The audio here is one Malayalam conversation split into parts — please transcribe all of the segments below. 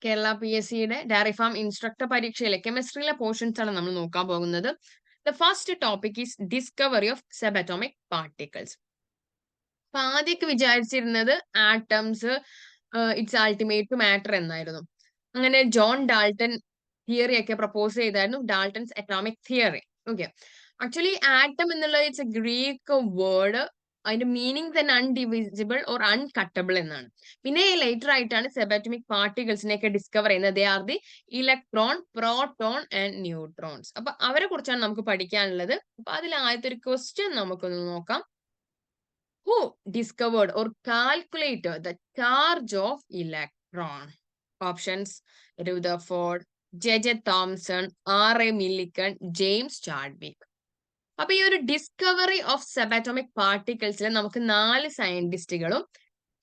കേരള PSCയുടെ ഡയറി ഫാം ഇൻസ്ട്രക്ടർ പരീക്ഷയിലെ കെമിസ്ട്രിയിലെ പോർഷൻസ് ആണ് നമ്മൾ നോക്കാൻ പോകുന്നത്. The first topic is discovery of subatomic particles. അപ്പൊ ആദ്യമൊക്കെ വിചാരിച്ചിരുന്നത് ആറ്റംസ് ഇറ്റ്സ് അൾട്ടിമേറ്റ് മാറ്റർ എന്നായിരുന്നു. അങ്ങനെ ജോൺ ഡാൾട്ടൺ തിയറി ഒക്കെ പ്രപ്പോസ് ചെയ്തായിരുന്നു, Dalton's atomic theory. Okay, actually atom എന്നുള്ളത് ഇറ്റ്സ് എ ഗ്രീക്ക് വേർഡ്. അതിന്റെ മീനിങ് തന്നെ അൺഡിവിസിബിൾ ഓർ അൺകട്ടബിൾ എന്നാണ്. പിന്നെ ലേറ്റർ ആയിട്ടാണ് സബാറ്റോമിക് പാർട്ടിക്കിൾസിനെ ഒക്കെ ഡിസ്കവർ ചെയ്യുന്നത്. They are the electron, proton and neutrons. അപ്പൊ അവരെ കുറിച്ചാണ് നമുക്ക് പഠിക്കാനുള്ളത്. അപ്പൊ അതിൽ ആദ്യത്തെ ഒരു ക്വസ്റ്റ്യൻ നമുക്കൊന്ന് നോക്കാം. Who discovered or calculated the charge of electron? Options: Rutherford, J.J. Thomson, R.A. Millikan, James Chadwick. അപ്പൊ ഈ ഒരു ഡിസ്കവറി ഓഫ് സബാറ്റോമിക് പാർട്ടിക്കിൾസിൽ നമുക്ക് 4 സയന്റിസ്റ്റുകളും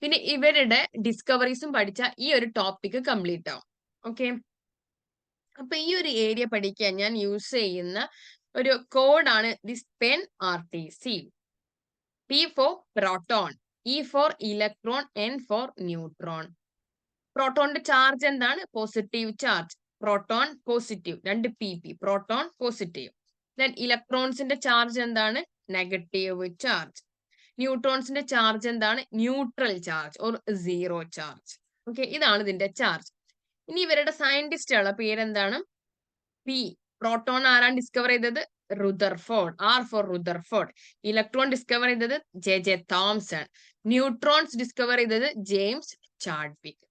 പിന്നെ ഇവരുടെ ഡിസ്കവറീസും പഠിച്ച ഈ ഒരു ടോപ്പിക് കംപ്ലീറ്റ് ആവും. ഓക്കെ, അപ്പൊ ഈ ഒരു ഏരിയ പഠിക്കാൻ ഞാൻ യൂസ് ചെയ്യുന്ന ഒരു കോഡാണ് this pen RTC. P for proton, E for electron, N for neutron. പ്രോട്ടോണിന്റെ ചാർജ് എന്താണ്? Positive charge. Proton positive, 2 pp. Proton positive. Then ഇലക്ട്രോൺസിന്റെ ചാർജ് എന്താണ്? Negative charge. ന്യൂട്രോൺസിന്റെ ചാർജ് എന്താണ്? Neutral charge or zero charge. Okay, ഇതാണ് ഇതിന്റെ ചാർജ്. ഇനി ഇവരുടെ സയന്റിസ്റ്റുകളുടെ പേരെന്താണ്? പി. പ്രോട്ടോൺ ആരാണ് ഡിസ്കവർ ചെയ്തത്? Rutherford. R for Rutherford. Electron discover ചെയ്തത് J.J. തോംസൺ. ന്യൂട്രോൺസ് ഡിസ്കവർ ചെയ്തത് ജെയിംസ് ചാഡ്വിക്.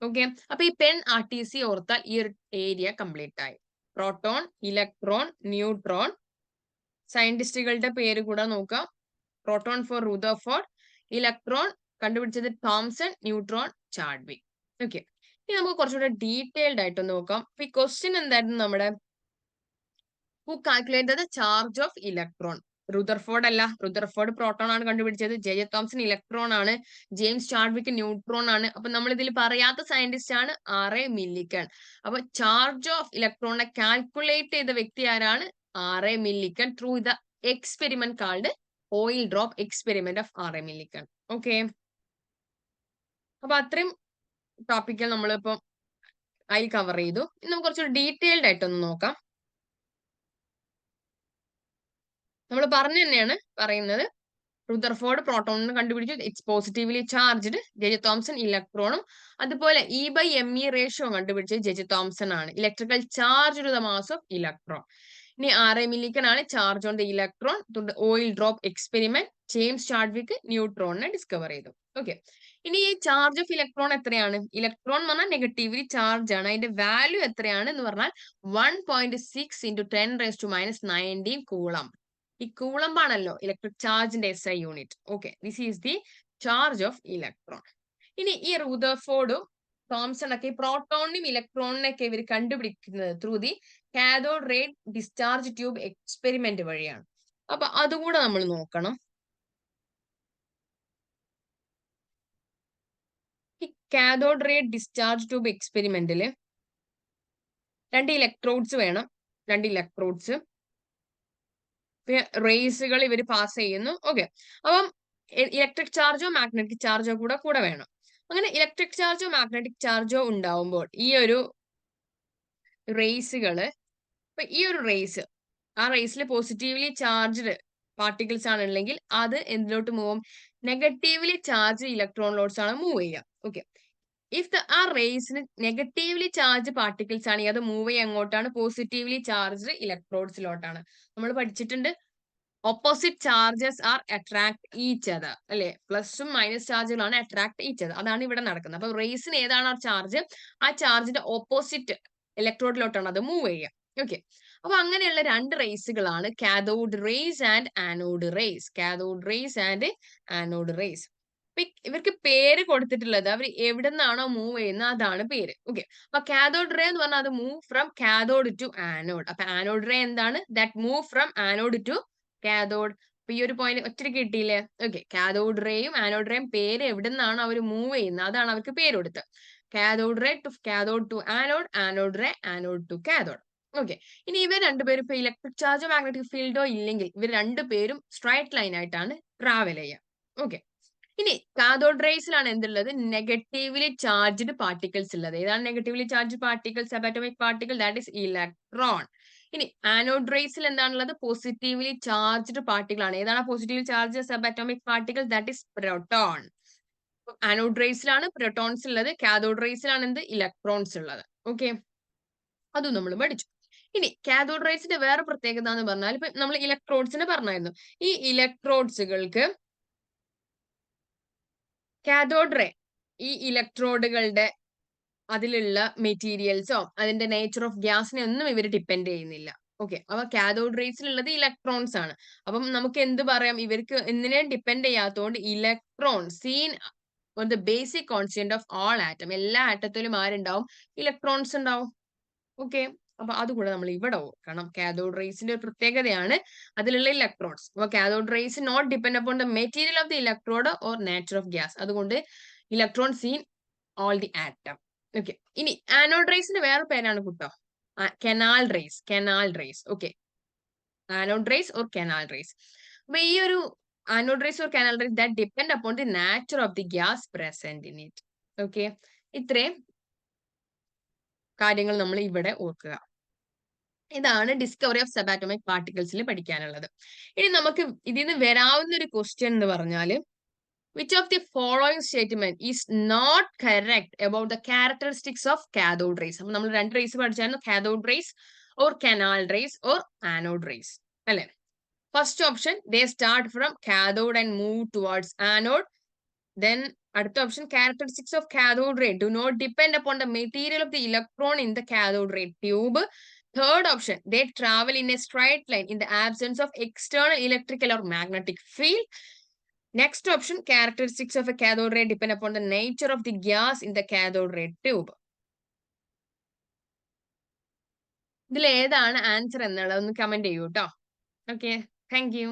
ഓക്കെ, അപ്പൊ ഈ പെൻ RTC ഓർത്താൽ ഈ ഒരു ഏരിയ കംപ്ലീറ്റ് ആയി. Proton, electron, neutron. സയന്റിസ്റ്റുകളുടെ പേര് കൂടെ നോക്കാം. പ്രോട്ടോൺ ഫോർ റുദർഫോർഡ്, ഇലക്ട്രോൺ കണ്ടുപിടിച്ചത് തോംസൺ, ന്യൂട്രോൺ ചാഡ്വിക്. ഓക്കെ, ഇനി നമുക്ക് കുറച്ചുകൂടെ ഡീറ്റെയിൽഡ് ആയിട്ട് നോക്കാം. ഈ ക്വസ്റ്റ്യൻ എന്തായിരുന്നു നമ്മുടെ? Who calculated the charge of electron? Rutherford അല്ല, റുദർഫോർഡ് പ്രോട്ടോൺ ആണ് കണ്ടുപിടിച്ചത്. J.J. തോംസൺ ഇലക്ട്രോൺ ആണ്. ജെയിംസ് ചാഡ്വിക് ന്യൂട്രോൺ ആണ്. അപ്പൊ നമ്മൾ ഇതിൽ പറയാത്ത സയന്റിസ്റ്റ് ആണ് R.A. മില്ലിക്കൺ. അപ്പൊ ചാർജ് ഓഫ് ഇലക്ട്രോണിനെ കാൽക്കുലേറ്റ് ചെയ്ത വ്യക്തി ആരാണ്? R.A. Millikan through the experiment called oil drop experiment of R.A. Millikan. Okay, അപ്പൊ അത്രയും ടോപ്പിക്കൽ നമ്മളിപ്പോ അതിൽ കവർ ചെയ്തു. ഇനി നമുക്ക് കുറച്ചുകൂടി ഡീറ്റെയിൽഡ് ആയിട്ടൊന്ന് നോക്കാം. നമ്മൾ പറഞ്ഞു തന്നെയാണ് പറയുന്നത്. റുദർഫോർഡ് പ്രോട്ടോണിനെ കണ്ടുപിടിച്ചു, it's positively charged. J.J. Thomson ഇലക്ട്രോണും അതുപോലെ E/me റേഷ്യോ കണ്ടുപിടിച്ചത് J.J. തോംസൺ ആണ്. Electrical charge to the mass of electron. ഇനി R.A. മില്ലിക്കൺ ആണ് charge on the electron through the oil drop experiment. James Chadwick ന്യൂട്രോണിനെ ഡിസ്കവർ ചെയ്തു. ഓക്കെ, ഇനി ഈ ചാർജ് ഓഫ് ഇലക്ട്രോൺ എത്രയാണ്? ഇലക്ട്രോൺ എന്ന് പറഞ്ഞാൽ നെഗറ്റീവ്ലി ചാർജ് ആണ്. അതിന്റെ വാല്യൂ എത്രയാണ് എന്ന് പറഞ്ഞാൽ 1.6 × 10⁻⁹ കൂളം. ഈ കൂളംബ് ആണല്ലോ ഇലക്ട്രിക് ചാർജിന്റെ SI unit. Okay, this is the charge of electron. ഇനി ഈ റുദർഫോർഡും തോംസൺ ഒക്കെ ഈ പ്രോട്ടോണിനും ഇലക്ട്രോണിനൊക്കെ ഇവർ കണ്ടുപിടിക്കുന്നത് through the cathode ray discharge tube experiment വഴിയാണ്. അപ്പൊ അതുകൂടെ നമ്മൾ നോക്കണം. ഈ കാഥോഡ് റേ ഡിസ്ചാർജ് ട്യൂബ് എക്സ്പെരിമെന്റില് 2 ഇലക്ട്രോഡ്സ് വേണം. 2 ഇലക്ട്രോഡ്സ് റേസുകൾ ഇവർ പാസ് ചെയ്യുന്നു. ഓക്കെ, അപ്പം ഇലക്ട്രിക് ചാർജോ മാഗ്നറ്റിക് ചാർജോ കൂടെ വേണം. അങ്ങനെ ഇലക്ട്രിക് ചാർജോ മാഗ്നറ്റിക് ചാർജോ ഉണ്ടാവുമ്പോൾ ഈ ഒരു റേസുകള്, ഇപ്പൊ ഈ ഒരു റേസ്, ആ റേസിൽ പോസിറ്റീവ്ലി ചാർജ്ഡ് പാർട്ടിക്കിൾസ് ആണുണ്ടെങ്കിൽ അത് എന്തിലോട്ട് മൂവും? നെഗറ്റീവ്ലി ചാർജ് ഇലക്ട്രോണിലോട്ട്സ് ആണ് മൂവ് ചെയ്യുക. ഓക്കെ, ഇഫ് ആ റേസിന് നെഗറ്റീവ്ലി ചാർജ് പാർട്ടിക്കിൾസ് ആണെങ്കിൽ അത് മൂവ് ചെയ്യുക എങ്ങോട്ടാണ്? പോസിറ്റീവ്ലി ചാർജ്ഡ് ഇലക്ട്രോഡ്സിലോട്ടാണ്. നമ്മൾ പഠിച്ചിട്ടുണ്ട് opposite charges are attract each other അല്ലെ? പ്ലസും മൈനസ് ചാർജുകളാണ് അട്രാക്ട് ഈച്ച് അതർ. അതാണ് ഇവിടെ നടക്കുന്നത്. അപ്പൊ റേസിന് ഏതാണ് ആ ചാർജ്? ആ ചാർജിന്റെ ഓപ്പോസിറ്റ് ഇലക്ട്രോഡിലോട്ടാണ് അത് മൂവ് ചെയ്യുക. ഓക്കെ, അപ്പൊ അങ്ങനെയുള്ള 2 റേസുകളാണ് cathode rays and anode rays. Cathode rays and anode rays. ഇവർക്ക് പേര് കൊടുത്തിട്ടുള്ളത് അവർ എവിടെ നിന്നാണോ മൂവ് ചെയ്യുന്നത് അതാണ് പേര്. ഓക്കെ, അപ്പൊ കാഥോഡ് റേ എന്ന് പറഞ്ഞാൽ അത് move from cathode to anode. അപ്പൊ ആനോഡ് റേ എന്താണ്? That move from anode to cathode. അപ്പൊ ഈ ഒരു പോയിന്റ് ഒറ്റയ്ക്ക് കിട്ടിയില്ലേ? ഓക്കെ, കാഥോഡ് റേയും ആനോഡ് റേയും പേര് എവിടെ നിന്നാണ് അവർ മൂവ് ചെയ്യുന്നത് അതാണ് അവർക്ക് പേര് കൊടുത്തത്. Cathode ray to cathode to anode, anode ray anode to cathode. Okay, ഇനി ഇവർ രണ്ടുപേരും ഇപ്പൊ ഇലക്ട്രിക് ചാർജോ മാഗ്നറ്റിക് ഫീൽഡോ ഇല്ലെങ്കിൽ ഇവർ രണ്ടുപേരും സ്ട്രൈറ്റ് ലൈൻ ആയിട്ടാണ് ട്രാവൽ ചെയ്യുക. ഓക്കെ, ഇനി കാഥോഡ് റേസിലാണ് എന്തുള്ളത്? നെഗറ്റീവ്ലി ചാർജ്ഡ് പാർട്ടിക്കിൾസ് ഉള്ളത്. ഏതാണ് negatively charged particle? Subatomic particle, that is electron. ഇനി ആനോഡ് റേസിൽ എന്താണുള്ളത്? പോസിറ്റീവ്ലി ചാർജ്ഡ് പാർട്ടിക്കിൾ ആണ്. ഏതാണ് positively charged subatomic particle? That is proton. Anode റേസിലാണ് പ്രോട്ടോൺസ് ഉള്ളത്. കാഥോഡ് റേസിലാണ് എന്ത്? ഇലക്ട്രോൺസ് ഉള്ളത്. ഓക്കെ, അതും നമ്മൾ പഠിച്ചു. ഇനി കാഥോഡ് റേസിന്റെ വേറെ പ്രത്യേകത എന്ന് പറഞ്ഞാൽ ഇപ്പൊ നമ്മൾ ഇലക്ട്രോഡ്സിനെ പറഞ്ഞായിരുന്നു. ഈ ഇലക്ട്രോഡ്സുകൾക്ക് കാഥോഡ് റേ ഈ ഇലക്ട്രോഡുകളുടെ അതിലുള്ള മെറ്റീരിയൽസോ അതിന്റെ നേച്ചർ ഓഫ് ഗ്യാസിനെ ഒന്നും ഇവർ ഡിപ്പെൻഡ് ചെയ്യുന്നില്ല. ഓക്കെ, അപ്പൊ കാഥോഡ് റേസിലുള്ളത് ഇലക്ട്രോൺസ് ആണ്. അപ്പം നമുക്ക് എന്ത് പറയാം? ഇവർക്ക് എന്തിനേയും ഡിപ്പെൻഡ് ചെയ്യാത്തതുകൊണ്ട് electron seen the basic constant of all atom. എല്ലാ ആറ്റത്തിലും ആരുണ്ടാവും? ഇലക്ട്രോൺസ് ഉണ്ടാവും. ഓക്കെ, അപ്പൊ അതുകൂടെ നമ്മൾ ഇവിടെ ഓർക്കണം. കാഥോഡ് റേസിന്റെ ഒരു പ്രത്യേകതയാണ് അതിലുള്ള ഇലക്ട്രോൺസ്. അപ്പൊ cathode rays not depend upon the material of the electrode or nature of gas. അതുകൊണ്ട് electron seen all the atom. Okay, ഇനി ആനോഡ് റേസിന്റെ വേറെ പേരാണ് കുട്ടോ canal rays. Canal rays. Okay, anode rays or canal rays. അപ്പൊ ഈ ഒരു anode rays or canal rays that depend upon the nature of the gas present in it. Okay, ഇത്രയും കാര്യങ്ങൾ നമ്മൾ ഇവിടെ ഓർക്കുക. ഇതാണ് ഡിസ്കവറി ഓഫ് സബാറ്റോമിക് പാർട്ടിക്കിൾസിൽ പഠിക്കാനുള്ളത്. ഇനി നമുക്ക് ഇതിൽ നിന്ന് വരാവുന്ന ഒരു ക്വസ്റ്റ്യൻ എന്ന് പറഞ്ഞാല് which of the following statement is not correct about the characteristics of cathode rays? അപ്പൊ നമ്മൾ രണ്ട് റേസ് പഠിച്ചായിരുന്നു, cathode rays or canal rays or anode rays അല്ലെ. First option they start from cathode and move towards anode. Then അടുത്ത option characteristics of cathode ray do not depend upon the material of the electron in the cathode ray tube. Third option, they travel in a straight line in the absence of external electrical or magnetic field. Next option, characteristics of a cathode ray depend upon the nature of the gas in the cathode ray tube. ഇതിൽ ഏതാണ് ആൻസർ എന്നുള്ളത് ഒന്ന് കമന്റ് ചെയ്യൂ കേട്ടോ. Okay, thank you.